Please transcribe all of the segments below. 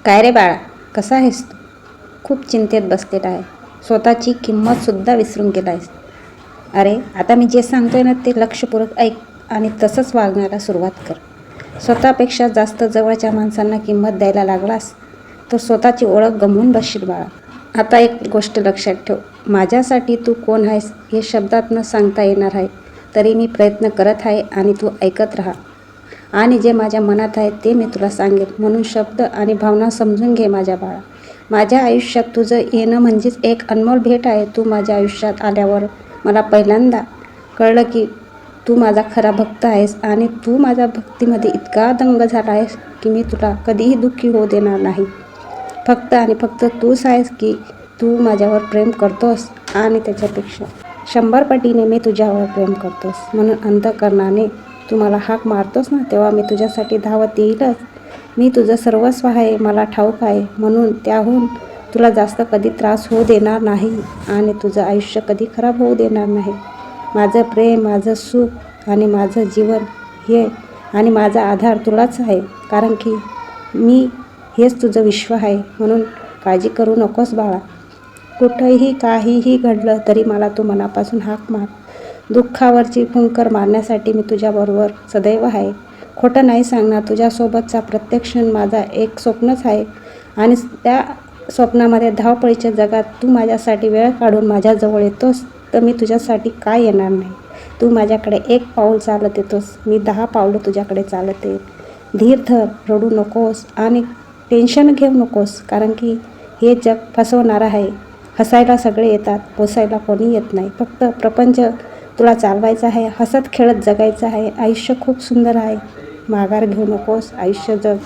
काय रे बाळा, कसा आहेस तू? खूप चिंतेत बसलेला आहे. स्वतःची किंमतसुद्धा विसरून गेला आहेस. अरे, आता मी जे सांगतोय ना ते लक्षपूर्वक ऐक आणि तसंच वागण्याला सुरुवात कर. स्वतःपेक्षा जास्त जवळच्या माणसांना किंमत द्यायला लागलास तर स्वतःची ओळख गमावून बसशील बाळा. आता एक गोष्ट लक्षात ठेव, माझ्यासाठी तू कोण आहेस हे शब्दात न सांगता येणार आहे, तरी मी प्रयत्न करत आहे आणि तू ऐकत राहा. आणि जे माझ्या मनात आहे ते मी तुला सांगेन, म्हणून शब्द आणि भावना समजून घे माझ्या बाळा. माझ्या आयुष्यात तुझं येणं म्हणजेच एक अनमोल भेट आहे. तू माझ्या आयुष्यात आल्यावर मला पहिल्यांदा कळलं की तू माझा खरा भक्त आहेस आणि तू माझ्या भक्तीमध्ये इतका दंग झाला आहेस की मी तुला कधीही दुःखी होऊ देणार नाही. फक्त आणि फक्त तूच आहेस की तू माझ्यावर प्रेम करतोस आणि त्याच्यापेक्षा 100 पटीने मी तुझ्यावर प्रेम करतोस. म्हणून अंतःकरणाने तू मला हाक मारतोस ना, तेव्हा मी तुझ्यासाठी धावत येईलच. मी तुझं सर्वस्व आहे, मला ठाऊक आहे. म्हणून त्याहून तुला जास्त कधी त्रास होऊ देणार नाही आणि तुझं आयुष्य कधी खराब होऊ देणार नाही. माझं प्रेम, माझं सुख आणि माझं जीवन हे आणि माझा आधार तुलाच आहे, कारण की मी हेच तुझं विश्व आहे. म्हणून काळजी करू नकोस बाळा. कुठंही काहीही घडलं तरी मला तू मनापासून हाक मार. दुःखावरची फुंकर मारण्यासाठी मी तुझ्याबरोबर सदैव आहे. खोटं नाही सांगणार. तुझ्यासोबतचा प्रत्येक क्षण माझा एक स्वप्नच आहे आणि त्या स्वप्नामध्ये धावपळीच्या जगात तू माझ्यासाठी वेळ काढून माझ्याजवळ येतोस तर मी तुझ्यासाठी काय येणार नाही. तू माझ्याकडे 1 पाऊल चालत येतोस, मी 10 पावलं तुझ्याकडे चालत येईल. धीर धर, रडू नकोस आणि टेन्शन घेऊ नकोस, कारण की हे जग फसवणारं आहे. हसायला सगळे येतात, पोसायला कोणी येत नाही. फक्त प्रपंच तुला चालवायचं आहे, हसत खेळत जगायचं आहे. आयुष्य खूप सुंदर आहे, माघार घेऊ नकोस, आयुष्य जग.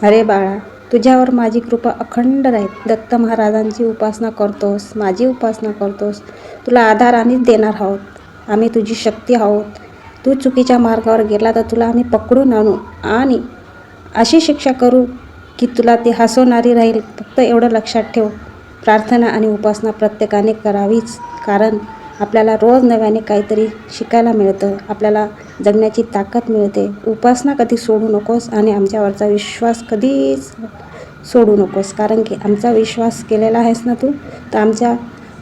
अरे बाळा, तुझ्यावर माझी कृपा अखंड राहील. दत्त महाराजांची उपासना करतोस, माझी उपासना करतोस, तुला आधार आम्हीच देणार आहोत. आम्ही तुझी शक्ती आहोत. तू चुकीच्या मार्गावर गेला तर तुला आम्ही पकडून आणू आणि अशी शिक्षा करू की तुला ती हसवणारी राहील. फक्त एवढं लक्षात ठेव, प्रार्थना आणि उपासना प्रत्येकाने करावीच, कारण आपल्याला रोज नव्याने काहीतरी शिकायला मिळतं, आपल्याला जगण्याची ताकद मिळते. उपासना कधी सोडू नकोस आणि आमच्यावरचा विश्वास कधीच सोडू नकोस, कारण की आमचा विश्वास केलेला आहेस ना तू, तर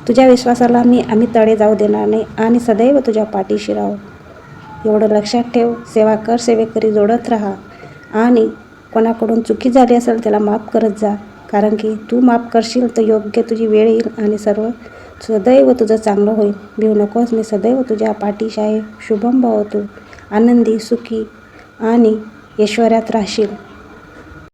तुझ्या विश्वासाला आम्ही तडे जाऊ देणार नाही आणि सदैव तुझ्या पाठीशी राहू. एवढं लक्षात ठेव. सेवा कर, सेवेकरी जोडत राहा आणि कोणाकडून चुकी झाली असेल त्याला माफ करत जा, कारण की तू माफ करशील तर योग्य तुझी वेळ येईल आणि सर्व सदैव तुझं चांगलं होईल. भिवू नकोस, मी सदैव तुझ्या पाठीशी आहे. शुभम भवतु. आनंदी, सुखी आणि ऐश्वर्यात राहशील.